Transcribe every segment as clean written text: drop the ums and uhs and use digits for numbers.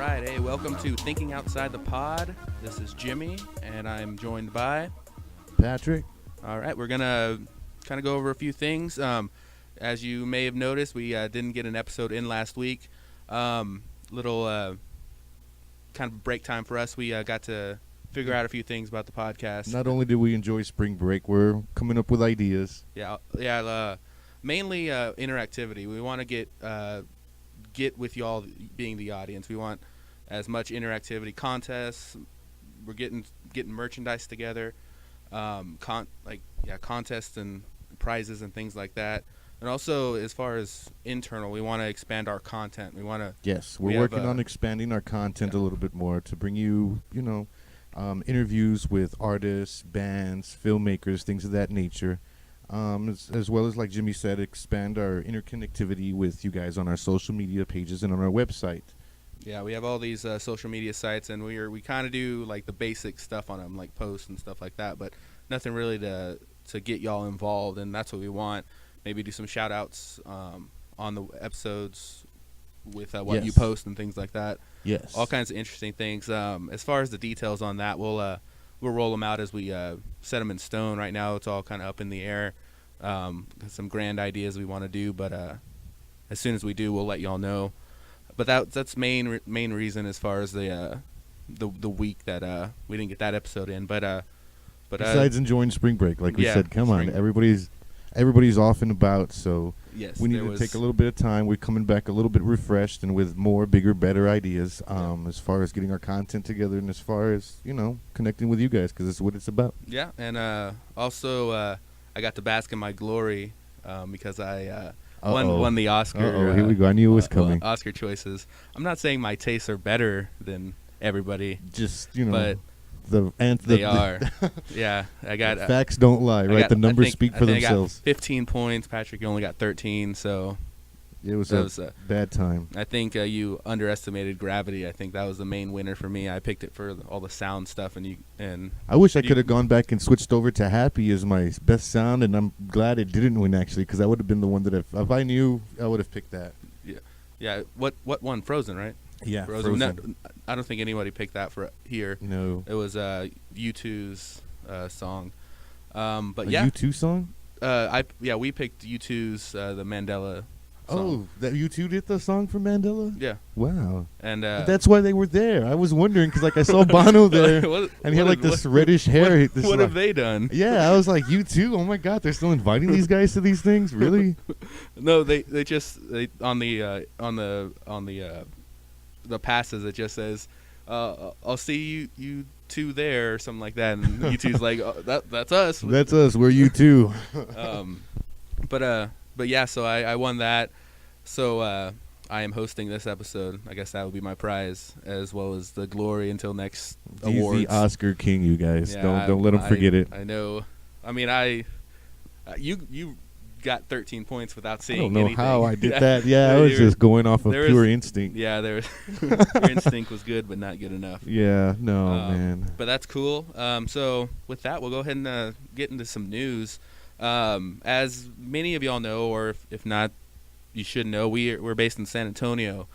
right, hey, welcome to Thinking Outside the Pod. This is Jimmy, and I'm joined by Patrick. All right, we're gonna kind of go over a few things. As you may have noticed, we didn't get an episode in last week. Little kind of break time for us. We got to figure out a few things about the podcast. Not only did we enjoy spring break, we're coming up with ideas. Mainly interactivity. We want to get with y'all being the audience. We want as much interactivity, contests. We're getting merchandise together, contests and prizes and things like that. And also, as far as internal, we want to expand our content. We're working on expanding our content a little bit more to bring you, interviews with artists, bands, filmmakers, things of that nature. As well as, like Jimmy said, expand our interconnectivity with you guys on our social media pages and on our website. Yeah, we have all these social media sites, and we kind of do like the basic stuff on them, like posts and stuff like that, but nothing really to get y'all involved, and that's what we want. Maybe do some shout outs on the episodes with what you post and things like that. Yes. All kinds of interesting things. As far as the details on that, we'll roll them out as we set them in stone. Right now, it's all kind of up in the air. Some grand ideas we want to do, but as soon as we do, we'll let y'all know. But that's main reason as far as the week that we didn't get that episode in. But besides enjoying spring break, like we said, come on, everybody's off and about, so yes, we need to take a little bit of time. We're coming back a little bit refreshed and with more, bigger, better ideas as far as getting our content together and as far as, connecting with you guys, because it's what it's about. Yeah, and also I got to bask in my glory because I won the Oscar. Here we go. I knew it was coming. Oscar choices. I'm not saying my tastes are better than everybody. Just, but they are. Yeah, I got facts don't lie, right? The numbers speak for themselves. I got 15 points. Patrick, you only got 13, so it was a bad time. I think you underestimated Gravity. I think that was the main winner for me. I picked it for all the sound stuff, and I wish I could have gone back and switched over to Happy as my best sound, and I'm glad it didn't win actually, because I would have been the one that if I knew, I would have picked that. Yeah. What won? Frozen, right? Yeah, Frozen. No, I don't think anybody picked that for here. No. It was U2's song. But a U2 song? We picked U2's The Mandela song. Oh, that U2 did the song for Mandela? Yeah. Wow. And that's why they were there. I was wondering because I saw Bono there, and he had this reddish hair. What have they done? Yeah, I was like, U2. Oh my God, they're still inviting these guys to these things? Really? No, they on the passes it just says, "I'll see you two there" or something like that, and U2's like, "That's us." That's us. We're U2. But yeah, so I won that. So I am hosting this episode. I guess that would be my prize, as well as the glory until next awards. He's the Oscar king, you guys. Yeah, don't let him forget it. I know. I mean, you got 13 points without seeing anything. I don't know how I did that. Yeah, I was just going off of pure instinct. Yeah, your instinct was good, but not good enough. Yeah, no, man. But that's cool. So with that, we'll go ahead and get into some news. As many of y'all know, or if not, you should know, we're based in San Antonio,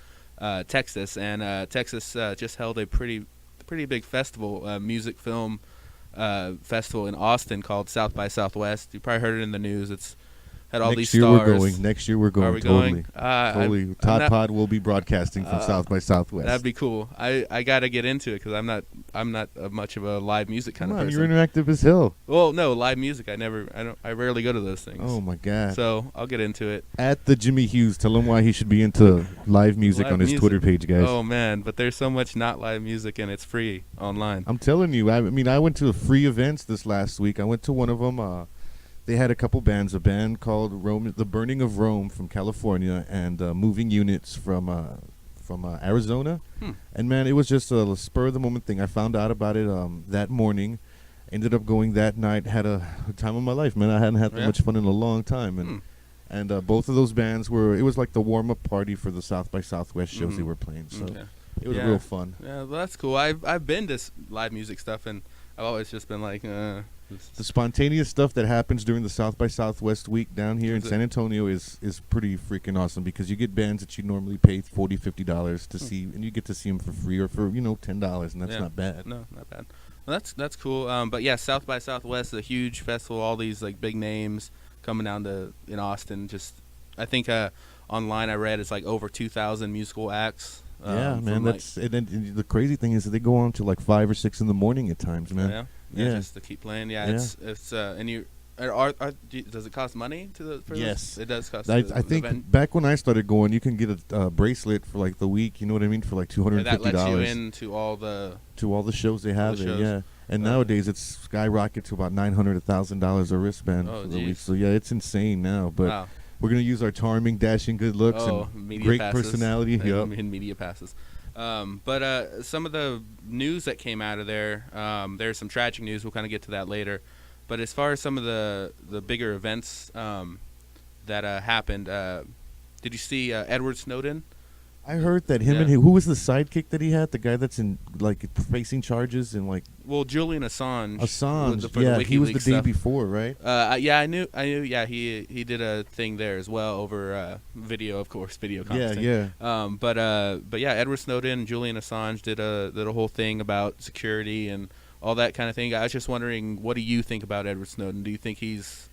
Texas, and Texas just held a pretty big festival, music film festival in Austin called South by Southwest. You probably heard it in the news. It's had all these stars. Next year we're going. Are we totally. going? Totally. Totpod will be broadcasting from South by Southwest. That'd be cool. I got to get into it because I'm not much of a live music kind of person. You're interactive as hell. Well, no, live music. I rarely go to those things. Oh my God. So I'll get into it. At the Jimmy Hughes, tell him why he should be into live music on his Twitter page, guys. Oh man, but there's so much not live music and it's free online. I'm telling you. I mean, I went to free events this last week. I went to one of them. They had a couple bands, a band called The Burning of Rome from California, and Moving Units from Arizona. And man, it was just a spur of the moment thing. I found out about it that morning, ended up going that night, had a time of my life, man. I hadn't had that much fun in a long time, and both of those bands it was like the warm up party for the South by Southwest shows they were playing. So it was real fun. Yeah, well, that's cool. I've been to live music stuff, and I've always just been like, the spontaneous stuff that happens during the South by Southwest week down here in Is it- San Antonio is pretty freaking awesome because you get bands that you normally pay $40-$50 to see, and you get to see them for free or for $10, and that's Yeah. not bad. No, not bad. Well, that's cool. But yeah, South by Southwest is a huge festival. All these like big names coming down to in Austin. Just I think online I read it's like over 2,000 musical acts. Yeah, man. from, That's and then the crazy thing is that they go on to like 5 or 6 in the morning at times, man. yeah, just to keep playing. Yeah, Yeah. it's and you does it cost money for Yes. this? It does cost. I the think event. back when I started going, you can get a bracelet for like the week. You know what I mean? For like $250 that lets you into all the to all the shows they have the there. shows. Yeah, and nowadays it's skyrocketed to about $900, $1,000 a wristband Oh, for the week. geez. So yeah, it's insane now. But wow. we're gonna use our charming, dashing, good looks and media great passes. personality. And, Yep. and media passes. But some of the news that came out of there, there's some tragic news. We'll kind of get to that later. But as far as some of the bigger events that happened, did you see Edward Snowden? I heard that him Yeah. and who was the sidekick that he had? The guy that's in like facing charges and like Well, Julian Assange. Assange. for the Yeah, he was the WikiLeaks day stuff. before, right? Yeah, I knew. Yeah, he did a thing there as well over video, of course, video conferencing. Yeah. But yeah, Edward Snowden and Julian Assange did a whole thing about security and all that kind of thing. I was just wondering, what do you think about Edward Snowden? Do you think he's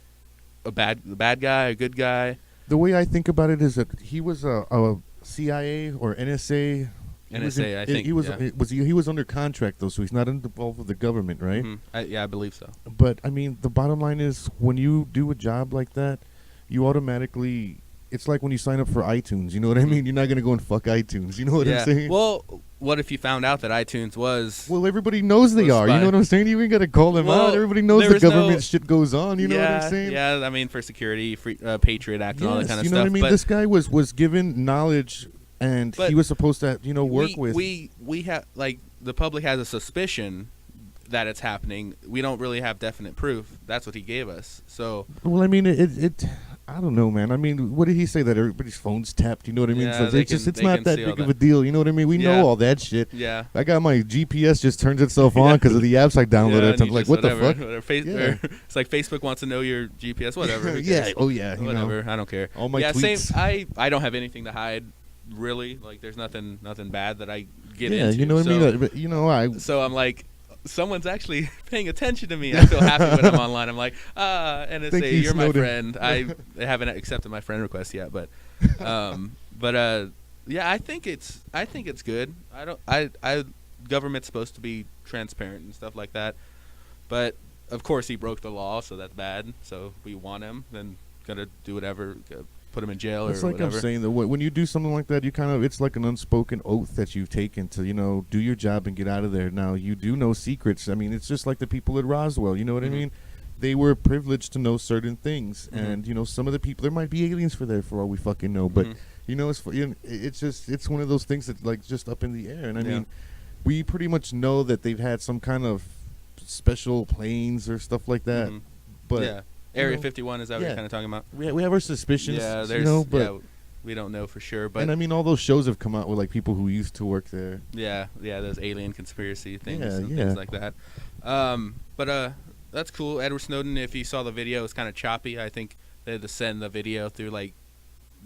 the bad guy, a good guy? The way I think about it is that he was a CIA or NSA. NSA, I think. He was yeah. he was under contract though, so he's not involved with the government, right? Mhm. I believe so. But I mean, the bottom line is when you do a job like that, you automatically. It's like when you sign up for iTunes. You know what I mean? You're not gonna go and fuck iTunes. You know what yeah. I'm saying? Well, what if you found out that iTunes was? Well, everybody knows they was are. You by- know what I'm saying? You ain't gotta call them Well, out. Everybody knows there the was no- government shit goes on. You know yeah, what I'm saying? Yeah, I mean for security, Patriot Act, and all that Yes, kind of you stuff. know what I mean? But This guy was given knowledge, and But he was supposed to work with. we have like the public has a suspicion that it's happening. We don't really have definite proof. That's what he gave us. So Well, I mean, it I don't know, man. I mean, what did he say that everybody's phone's tapped? You know what I mean? Yeah, So they it's just can- it's they not can that see all big of that. a deal. You know what I mean? We Yeah. know all that shit. yeah. I got my GPS just turns itself on because of the apps I downloaded. Yeah, I'm and you like, just what the whatever, fuck? whatever. Yeah. It's like Facebook wants to know your GPS. Whatever. Who Yeah. cares? Oh yeah. You Whatever. know. I don't care. All my yeah. tweets. Same. I don't have anything to hide. Really. Like there's nothing bad that I get Yeah. into. You know what I so, mean? But, So I'm like, someone's actually paying attention to me. I feel happy when I'm online. I'm like, NSA, Thank you, you're my Snowden. friend. I haven't accepted my friend request yet, but yeah, I think it's good. Government's supposed to be transparent and stuff like that, but of course he broke the law, so that's bad. So if we want him, then gotta do whatever. Put him in jail It's or like whatever. I'm saying that when you do something like that, you it's like an unspoken oath that you've taken to do your job and get out of there. Now you do know secrets. I mean, it's just like the people at Roswell. You know what I Mhm. mean? They were privileged to know certain things, Mhm. and some of the people there might be aliens for all we fucking know. But Mhm. it's one of those things that's like just up in the air. And I Yeah. mean, we pretty much know that they've had some kind of special planes or stuff like that. Mhm. But yeah, Area know, 51 is that what yeah. you're kind of talking about? we have our suspicions. Yeah, you there's but. we don't know for sure, but And I mean, all those shows have come out with like people who used to work there. yeah, those alien conspiracy things Yeah, and yeah. things like that. But that's cool. Edward Snowden, if you saw the video, it's kind of choppy. I think they had to send the video through like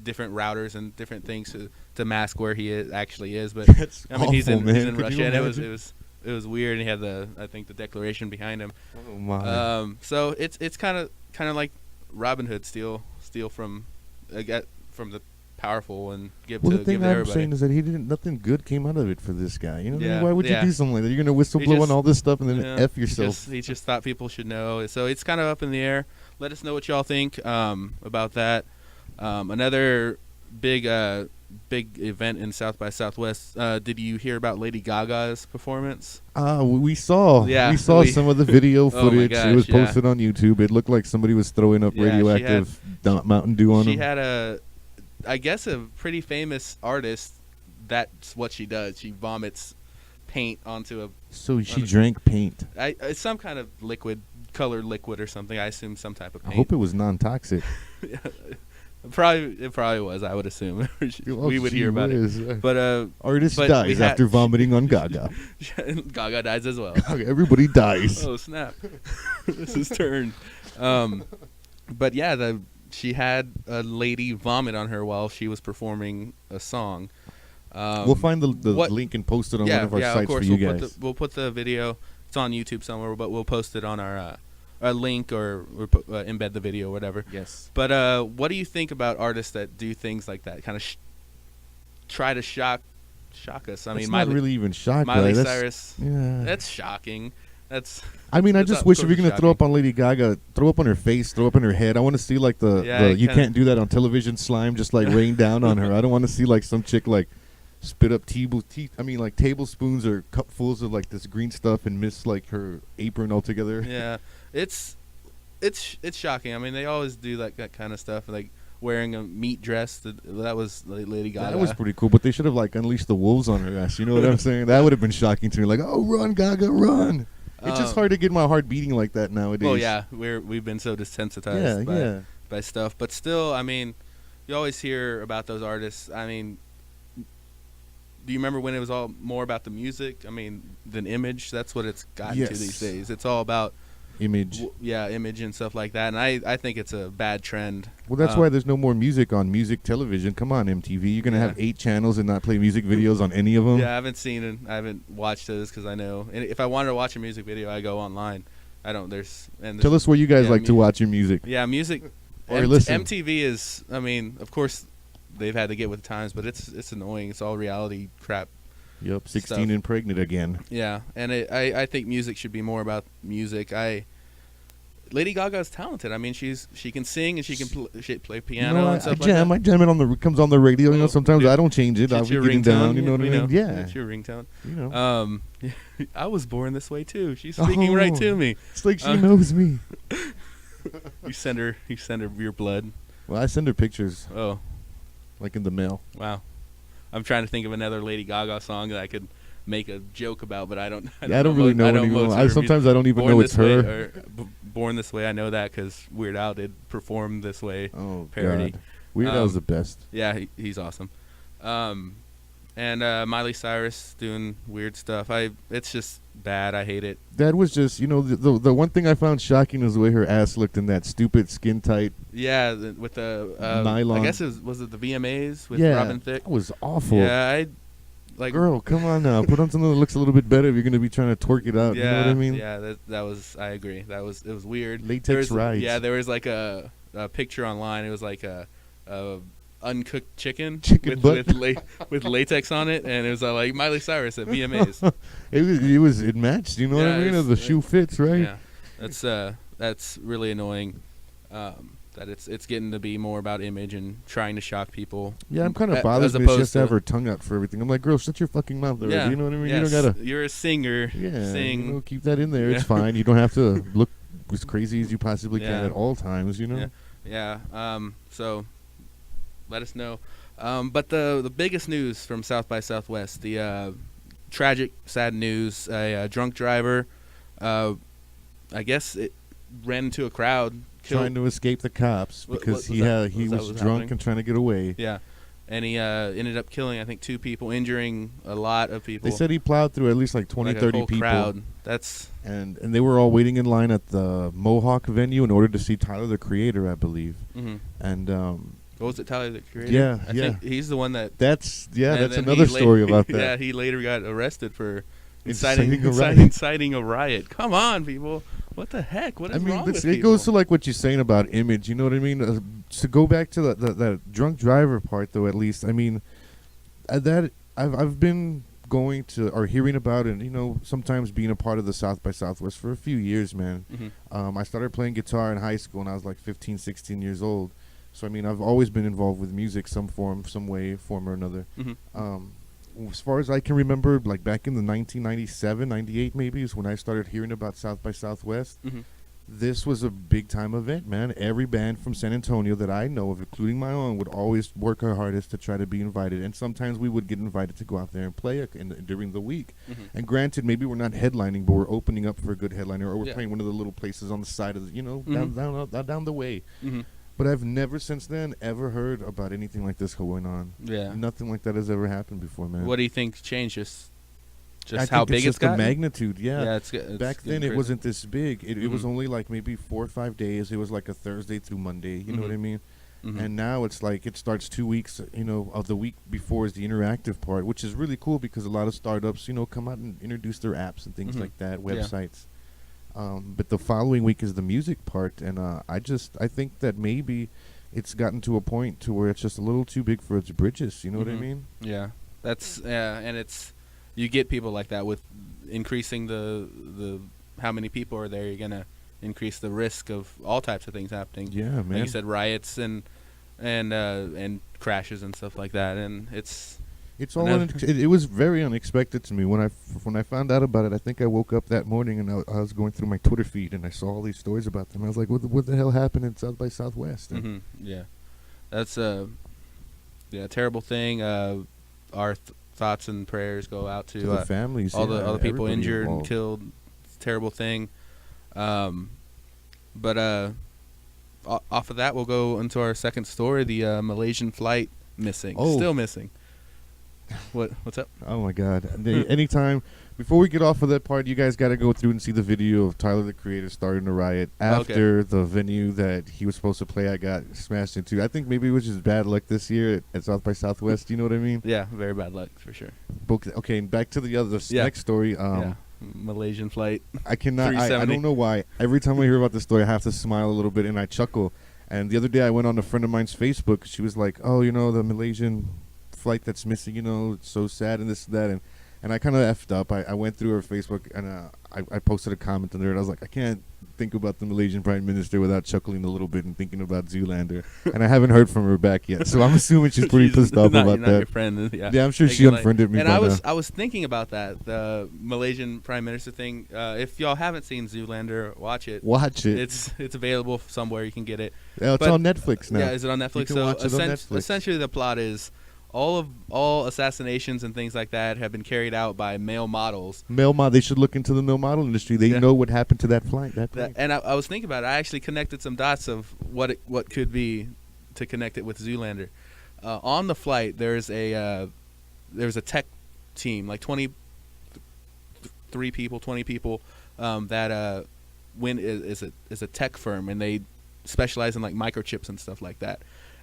different routers and different things to mask where he actually is. But That's I mean, he's awful, in man. Could Russia, you and imagine? it was weird. And he had I think the declaration behind him. Oh my. So it's kind of like Robin Hood, steal from the powerful and give Well, to the thing give to I'm everybody. saying is that nothing good came out of it for this guy. You know what I Yeah, mean? Why would yeah. you do something like that? You're gonna whistleblow just- on all this stuff and then Yeah, f yourself. He just thought people should know. So it's kind of up in the air. Let us know what y'all think about that. Another big event in South by Southwest. Did you hear about Lady Gaga's performance? We saw. Yeah, we saw some of the video Oh my footage. gosh, it was yeah. posted on YouTube. It looked like somebody was throwing up Yeah, she radioactive Mountain Dew on She him. had I guess a pretty famous artist. That's what she does. She vomits paint onto So she on a- drank paint. it's some kind of colored liquid or something. I assume some type of I paint. hope it was non-toxic. It probably was. I would assume we would hear about it. But artist dies after vomiting on Gaga. Gaga dies as well. Everybody dies. Oh snap! This is turned. But yeah, she had a lady vomit on her while she was performing a song. We'll find the link and post it on one of our sites for you guys. We'll put the video. It's on YouTube somewhere, but we'll post it on our link or embed the video or whatever. Yes. But what do you think about artists that do things like that? Kind of try to shock us. I mean, not really even shock. Miley Cyrus. Yeah. That's shocking. I mean, I just wish if you're gonna throw up on Lady Gaga, throw up on her face, throw up on her head. I want to see like the you can't do that on television slime just like rain down on her. I don't want to see like some chick like spit up like tablespoons or cupfuls of like this green stuff and miss like her apron altogether. Yeah, it's shocking. I mean, they always do that kind of stuff, like wearing a meat dress. That was Lady Gaga. That was pretty cool, but they should have like unleashed the wolves on her ass. You know what I'm saying? That would have been shocking to me. Like, oh, run, Gaga, run! It's just hard to get my heart beating like that nowadays. Well, yeah, we've been so desensitized by stuff, but still, I mean, you always hear about those artists. I mean, do you remember when it was all more about the music? I mean, than image. That's what it's gotten to these days. It's all about image. Image and stuff like that. And I think it's a bad trend. Well, that's why there's no more music on music television. Come on, MTV. You're gonna have 8 channels and not play music videos on any of them. Yeah, I haven't watched those because I know. And if I wanted to watch a music video, I go online. I don't. Tell us where you guys like to watch your music. Yeah, music. Or listen. MTV is. I mean, of course, they've had to get with the times, but it's annoying. It's all reality crap. Yep, 16 and pregnant again. Yeah, and I think music should be more about music. Lady Gaga is talented. I mean, she can sing and she can play piano and stuff like that. I jam it comes on the radio. You know, sometimes I don't change it. I'll be getting down. You know what I mean? Yeah, it's your ringtone. You know, I was born this way too. She's speaking right to me. It's like she knows me. You send her your blood. Well, I send her pictures. Oh, like in the mail. Wow. I'm trying to think of another Lady Gaga song that I could make a joke about, but I don't really know anymore. Sometimes I don't even know it's her. Born This Way, I know that because Weird Al did Perform This Way parody. God. Weird Al's the best. Yeah, he's awesome. And Miley Cyrus doing weird stuff. It's just bad. I hate it. That was just, the one thing I found shocking was the way her ass looked in that stupid skin tight. Yeah, with the nylon. I guess was it the VMAs with Robin Thicke? That was awful. Yeah, girl, come on now. Put on something that looks a little bit better if you're going to be trying to twerk it out. Yeah, you know what I mean? Yeah, that was, I agree. It was weird. Latex rides. Yeah, there was like a picture online. It was like a uncooked chicken with latex on it, and it was like Miley Cyrus at VMAs. it matched, you know what I mean? The shoe fits, right? Yeah. That's really annoying. That it's getting to be more about image and trying to shock people. Yeah, I'm kind of bothered me just to have her tongue out for everything. I'm like, girl, shut your fucking mouth already. Yeah, you know what I mean? Yes, you don't gotta. You're a singer. Yeah, sing. Keep that in there. It's fine. You don't have to look as crazy as you possibly can at all times. You know. Yeah. So, let us know. But the biggest news from South by Southwest, the tragic, sad news: a drunk driver, I guess it ran into a crowd. Trying to escape the cops because he was drunk and trying to get away. Yeah, and he ended up killing, I think, 2 people, injuring a lot of people. They said he plowed through at least like 20, 30 whole people. Crowd. And they were all waiting in line at the Mohawk venue in order to see Tyler, the Creator, I believe. Mm-hmm. And what was it, Tyler, the Creator? Yeah, I think he's the one that. That's another story about that. Yeah, he later got arrested for inciting a riot. Come on, people. What the heck? What is wrong with people? It goes to like what you're saying about image. You know what I mean? To go back to that drunk driver part, though, at least, I mean, that I've been going to or hearing about and sometimes being a part of the South by Southwest for a few years, man. Mm-hmm. I started playing guitar in high school when I was like 15, 16 years old. So I mean, I've always been involved with music, some form or another. Mm-hmm. As far as I can remember, like back in the 1997, 98 maybe is when I started hearing about South by Southwest. Mm-hmm. This was a big-time event, man. Every band from San Antonio that I know of, including my own, would always work our hardest to try to be invited. And sometimes we would get invited to go out there and play during the week. Mm-hmm. And granted, maybe we're not headlining, but we're opening up for a good headliner, or we're playing one of the little places on the side of the, mm-hmm. down the way. Mm-hmm. But I've never since then ever heard about anything like this going on. Yeah. Nothing like that has ever happened before, man. What do you think changed? Just I how think big it's just gotten? the magnitude, yeah. Yeah, it's Back then crazy. it wasn't this big. It was Mhm. only like maybe 4 or 5 days. It was like a Thursday through Monday. You know what I mean? Mhm. And now it's like it starts 2 weeks. Of the week before is the interactive part, which is really cool because a lot of startups, come out and introduce their apps and things Mhm. like that, Yeah. websites. But the following week is the music part, and I think that maybe it's gotten to a point to where it's just a little too big for its bridges. You know what I Mhm. mean? Yeah, and it's you get people like that with increasing the how many people are there. You're gonna increase the risk of all types of things happening. Yeah, man. Like you said, riots and crashes and stuff like that. And it's It's all it was very unexpected to me when I found out about it. I think I woke up that morning and I was going through my Twitter feed and I saw all these stories about them. I was like, what the hell happened in South by Southwest? yeah, that's a terrible thing. Our thoughts and prayers go out to the families, all the people everybody injured and involved. killed. It's a terrible thing. But off of that, we'll go into our second story: the Malaysian flight missing, still missing. What's up? Oh my God! Anytime before we get off of that part, you guys got to go through and see the video of Tyler the Creator starting a riot after the venue that he was supposed to play at got smashed into. I think maybe it was just bad luck this year at South by Southwest. You know what I mean? Yeah, very bad luck for sure. Okay, and back to the next story. Malaysian flight. I cannot. I 370. don't know why. Every time I hear about this story, I have to smile a little bit and I chuckle. And the other day, I went on a friend of mine's Facebook. She was like, "Oh, the Malaysian flight that's missing. It's so sad and this and that." And I kind of effed up. I went through her Facebook and I posted a comment on there. And I was like, I can't think about the Malaysian Prime Minister without chuckling a little bit and thinking about Zoolander. And I haven't heard from her back yet. So I'm assuming she's pretty pissed off about not that. Your friend, yeah. Yeah, I'm sure she unfriended me. And by I was thinking about that, the Malaysian Prime Minister thing. If y'all haven't seen Zoolander, watch it. Watch it. It's available somewhere. You can get it. Yeah, it's on Netflix now. Yeah, is it on Netflix? You can watch it on Netflix. Essentially, the plot is all assassinations and things like that have been carried out by male models. They should look into the male model industry. They know what happened to that flight. And I was thinking about it. I actually connected some dots of what could be to connect it with Zoolander. On the flight, there's a tech team, like 20 people, that is a tech firm, and they specialize in like microchips and stuff like that.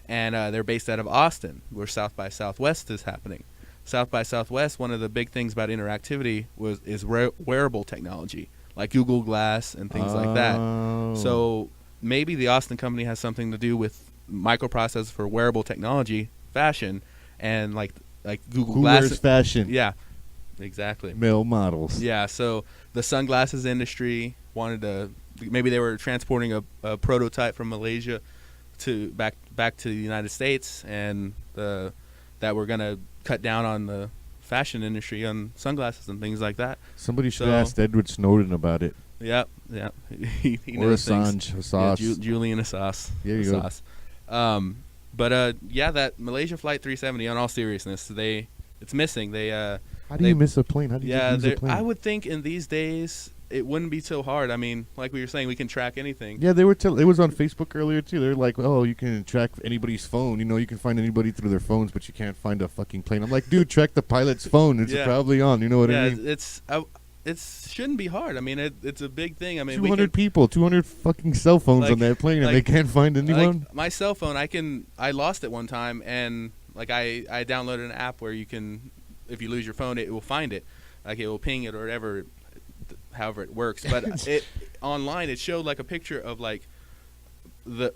And they're based out of Austin, where South by Southwest is happening. South by Southwest, one of the big things about interactivity is wearable technology, like Google Glass and things like that. So maybe the Austin company has something to do with microprocessors for wearable technology, fashion, and like Google Glass. Who wears fashion? Yeah, exactly. Male models. Yeah, so the sunglasses industry wanted to. Maybe they were transporting a prototype from Malaysia to back to the United States, and that we're gonna cut down on the fashion industry on sunglasses and things like that. Somebody should have asked Edward Snowden about it. Yep. he or knows Assange. Assange. Yeah, Julian Assange. There you go. But that Malaysia Flight 370. In all seriousness, it's missing. How do you miss a plane? How do you lose a plane? I would think in these days it wouldn't be so hard. I mean, like we were saying, we can track anything. Yeah, they were. It was on Facebook earlier too. They're like, "Oh, you can track anybody's phone. You can find anybody through their phones, but you can't find a fucking plane." I'm like, dude, track the pilot's phone. It's probably on. You know what I mean? It shouldn't be hard. I mean, it's a big thing. I mean, 200 people, 200 fucking cell phones on that plane, and they can't find anyone. Like my cell phone, I lost it one time, and like I downloaded an app where you can, if you lose your phone, it will find it, like it will ping it or whatever. However it works, but online it showed like a picture of like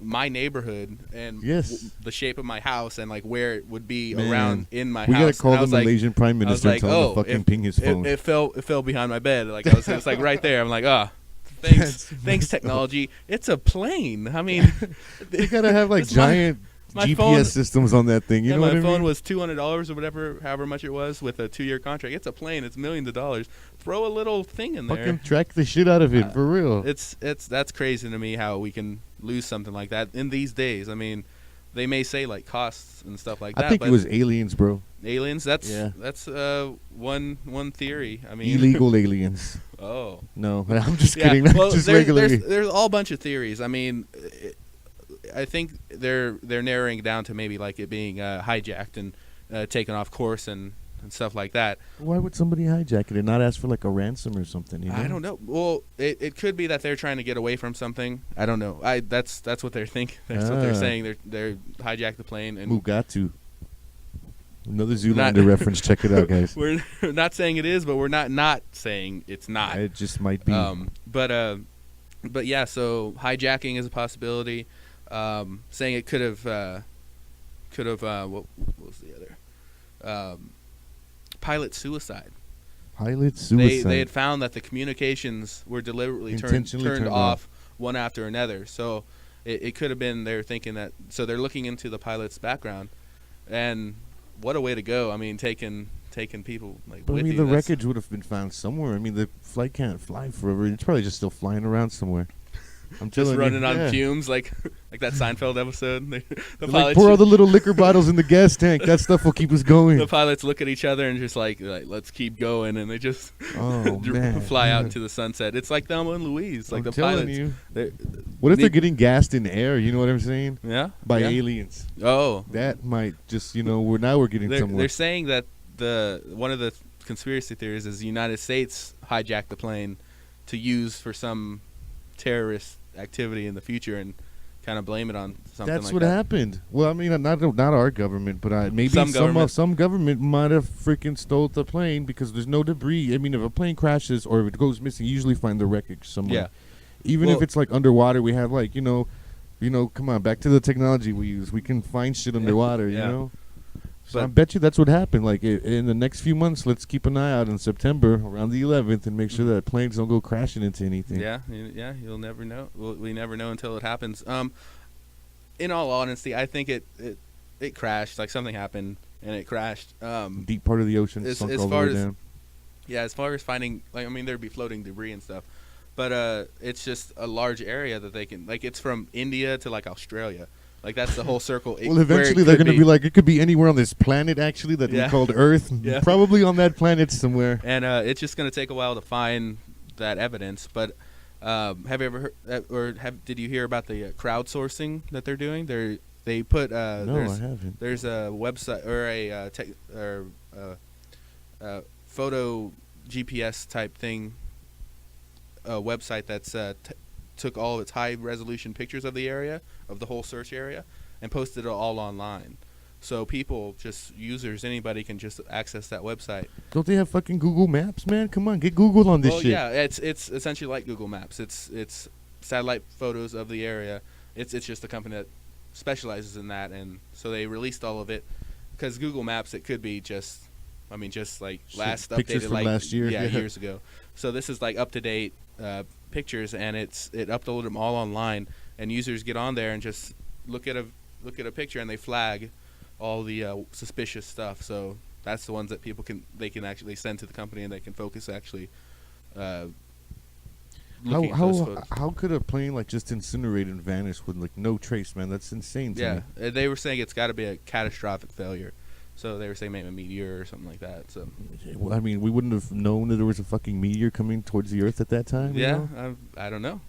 my neighborhood and the shape of my house and like where it would be around in my house. We gotta call the Malaysian Prime Minister and tell him to fucking ping his phone. It fell behind my bed. Like it's like right there. I'm like, thanks technology. It's a plane. I mean, they gotta have like giant GPS systems on that thing. You know what I mean? My phone was $200 or whatever, however much it was, with a 2-year contract. It's a plane. It's millions of dollars. Throw a little thing in there. Fucking track the shit out of it for real. That's crazy to me how we can lose something like that in these days. I mean, they may say like costs and stuff like that. I think it was aliens, bro. Aliens. That's one theory. I mean, illegal aliens. Oh no, I'm just kidding. Well, just regular. There's all bunch of theories. I mean. I think they're narrowing it down to maybe like it being hijacked and taken off course and stuff like that. Why would somebody hijack it and not ask for like a ransom or something? You know? I don't know. Well, it could be that they're trying to get away from something. I don't know. That's what they're thinking. That's what they're saying. They're hijacked the plane and Mugatu. Another Zoolander reference. Check it out, guys. We're not saying it is, but we're not saying it's not. It just might be. But yeah. So hijacking is a possibility. Saying it could have. What was the other? Pilot suicide. Pilot suicide. They had found that the communications were deliberately turned off one after another. So it could have been they're thinking that. So they're looking into the pilot's background, and what a way to go! I mean, taking people like. But with I mean, you, the wreckage would have been found somewhere. I mean, the flight can't fly forever. It's probably just still flying around somewhere. I'm just running on fumes like that Seinfeld episode. The like, pilots pour all the little liquor bottles in the gas tank. That stuff will keep us going. The pilots look at each other and just like let's keep going, and they just fly out into the sunset. It's like Thelma and Louise. Like I'm the telling pilots. You. What if they're getting gassed in air? You know what I'm saying? Yeah. By aliens. Oh. That might just we're getting somewhere. They're saying that one of the conspiracy theories is the United States hijacked the plane to use for some terrorist activity in the future and kind of blame it on something. That's like what that. happened. Well, I mean, not our government, but maybe some government might have freaking stole the plane because there's no debris. I mean, if a plane crashes or if it goes missing, you usually find the wreckage somewhere. Yeah. Even if it's like underwater, we have like come on, back to the technology we use. We can find shit underwater. Yeah. You know. So I bet you that's what happened. Like in the next few months, let's keep an eye out in September around the 11th and make sure that planes don't go crashing into anything. Yeah. You'll never know. We never know until it happens. In all honesty, I think it crashed. Like something happened and it crashed. Deep part of the ocean, sunk all the way down. Yeah, as far as finding, there'd be floating debris and stuff, but it's just a large area that they can. Like it's from India to like Australia. Like that's the whole circle. Well, eventually they're going to be like, it could be anywhere on this planet actually that we called Earth. Yeah. Probably on that planet somewhere. And it's just going to take a while to find that evidence. But have you ever heard, did you hear about the crowdsourcing that they're doing? They put no, I haven't. There's a website or a photo GPS type thing, a website that's took all of its high resolution pictures of the area, of the whole search area, and posted it all online. So users, anybody can just access that website. Don't they have fucking Google Maps, man? Come on, get Google on this shit. Yeah, it's essentially like Google Maps. It's satellite photos of the area. It's just a company that specializes in that, and so they released all of it because Google Maps, it could be just like last pictures updated from last year, years ago. So this is like up to date pictures, and it uploaded them all online, and users get on there and just look at a picture and they flag all the suspicious stuff. So that's the ones that people can actually send to the company, and they can focus actually looking at those photos. How could a plane like just incinerate and vanish with like no trace, man? That's insane to me. They were saying it's got to be a catastrophic failure. So they were saying maybe a meteor or something like that. So, well, I mean, we wouldn't have known that there was a fucking meteor coming towards the Earth at that time. Yeah, I don't know.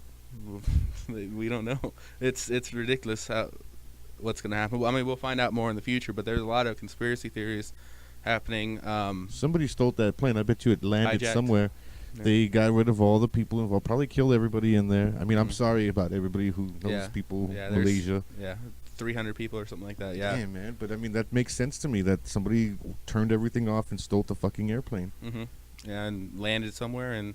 We don't know. It's ridiculous what's going to happen. I mean, we'll find out more in the future. But there's a lot of conspiracy theories happening. Somebody stole that plane. I bet you it landed hijacked somewhere. Yeah. They got rid of all the people involved. Probably killed everybody in there. I mean, I'm sorry about everybody who knows people. Malaysia. 300 people or something like that. Yeah. Damn, man. But I mean, that makes sense to me that somebody turned everything off and stole the fucking airplane. Mm-hmm. Yeah, and landed somewhere and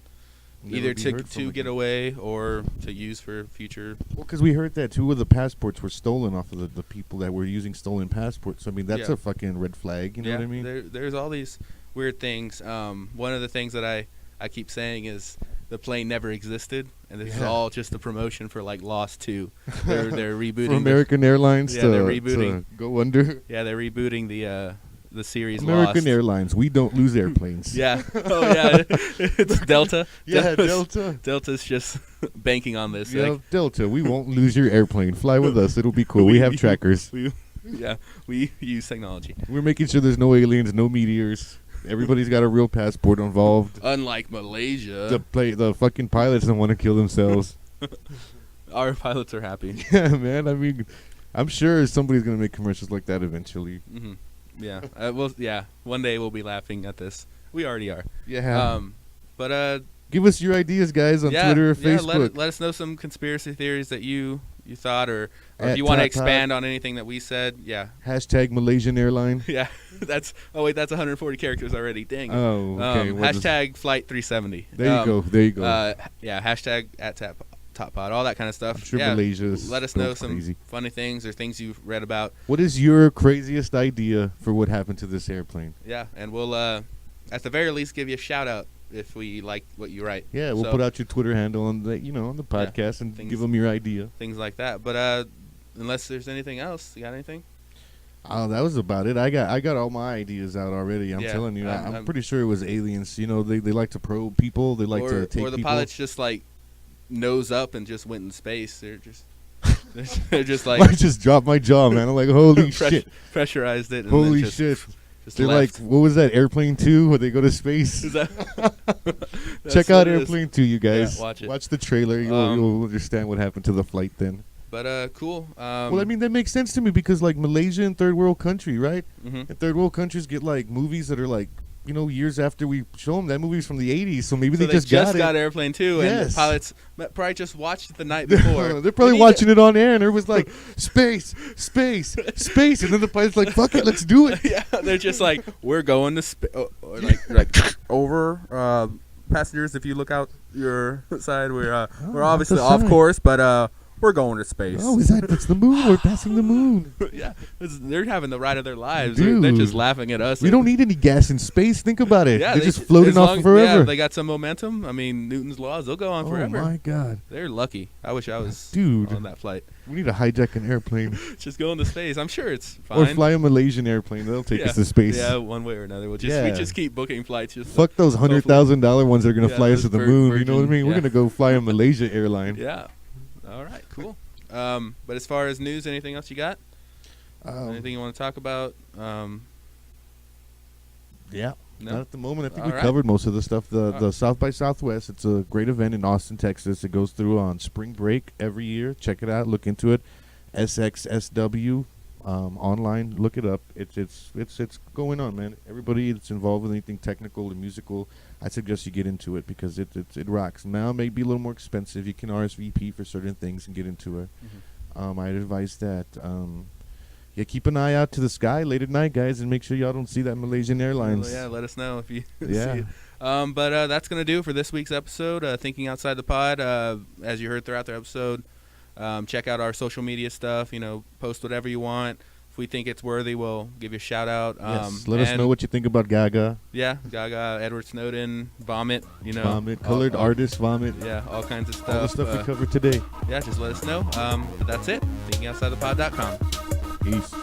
either to get away or to use for future. Well, because we heard that 2 of the passports were stolen off of the people that were using stolen passports. So I mean, that's a fucking red flag. You know what I mean? There's all these weird things. One of the things that I keep saying is the plane never existed, and this is all just a promotion for like Lost 2. They're rebooting for American Airlines they're rebooting. To go under. Yeah, they're rebooting the series American Lost. Airlines. We don't lose airplanes. Yeah. Oh yeah. It's Delta. Yeah, Delta. Delta's just banking on this. Yeah, Delta. We won't lose your airplane. Fly with us. It'll be cool. We have trackers. We use technology. We're making sure there's no aliens, no meteors. Everybody's got a real passport involved. Unlike Malaysia. The fucking pilots don't want to kill themselves. Our pilots are happy. Yeah, man. I mean, I'm sure somebody's gonna make commercials like that eventually. Mm-hmm. Yeah. Yeah. One day we'll be laughing at this. We already are. Yeah. But give us your ideas, guys, on Twitter or Facebook. Let us know some conspiracy theories that you thought, or if you want to expand on anything that we said. Yeah. Hashtag Malaysian airline. Yeah. That's 140 characters already. Dang. Oh, okay. Hashtag Flight 370. There you go. Yeah. Hashtag at totpod. All that kind of stuff. I'm sure yeah. Malaysia's Let us know crazy. some funny things or things you've read about. What is your craziest idea for what happened to this airplane? Yeah, and we'll at the very least give you a shout out if we like what you write. Yeah, we'll put out your Twitter handle on the on the podcast and give them your idea. Things like that. But unless there's anything else, you got anything? Oh, that was about it. I got all my ideas out already. I'm telling you, I'm pretty sure it was aliens. You know, they like to probe people. They like to take or the people. pilots just like nose up and just went in space. They're just like I just dropped my jaw, man. I'm like, holy shit, pressurized it. And holy then shit. Just They're left. like, what was that, Airplane 2, where they go to space? Is that Check out Airplane 2, you guys. Yeah, watch it. Watch the trailer. You'll understand what happened to the flight then. But cool. Well, I mean, that makes sense to me because, like, Malaysia and third world country, right? Mm-hmm. And third world countries get, like, movies that are, like, years after we show them. That movie's from the 80s, so maybe they just got Airplane 2, yes. and the pilots probably just watched it the night before. They're probably watching it on air, and everyone's like, space, space, space, and then the pilot's like, fuck it, let's do it. Yeah, they're just like, we're going to space. Like over, passengers, if you look out your side, we're obviously off course, but we're going to space. Oh, that's the moon. We're passing the moon. Yeah, they're having the ride of their lives. Dude, they're just laughing at us. We don't need any gas in space. Think about it. Yeah, they're just floating off forever. Yeah, they got some momentum. I mean, Newton's laws, they'll go on forever. Oh, my God. They're lucky. I wish I was on that flight. We need to hijack an airplane. Just go into space. I'm sure it's fine. Or fly a Malaysian airplane. They'll take us to space. Yeah, one way or another. We just keep booking flights. Fuck those $100,000 ones that are going to fly us to the moon. You know what I mean? Yeah. We're going to go fly a Malaysia airline. Yeah. All right, cool. But as far as news, anything else you got? Anything you want to talk about? Yeah. No? Not at the moment. I think we covered most of the stuff. The South by Southwest, it's a great event in Austin, Texas. It goes through on spring break every year. Check it out. Look into it. SXSW online. Look it up. It's going on, man. Everybody that's involved with anything technical and musical, I suggest you get into it because it rocks. Now it may be a little more expensive. You can RSVP for certain things and get into it. Mm-hmm. I'd advise that. Yeah, keep an eye out to the sky late at night, guys, and make sure y'all don't see that Malaysian Airlines. Yeah, let us know if you see yeah. it. But that's going to do it for this week's episode, Thinking Outside the Pod. As you heard throughout the episode, check out our social media stuff. Post whatever you want. If we think it's worthy, we'll give you a shout-out. Yes, let us know what you think about Gaga. Yeah, Gaga, Edward Snowden, Vomit. Vomit, colored artist, Vomit. Yeah, all kinds of stuff. All the stuff we covered today. Yeah, just let us know. But that's it. ThinkingOutsideThePod.com. Peace.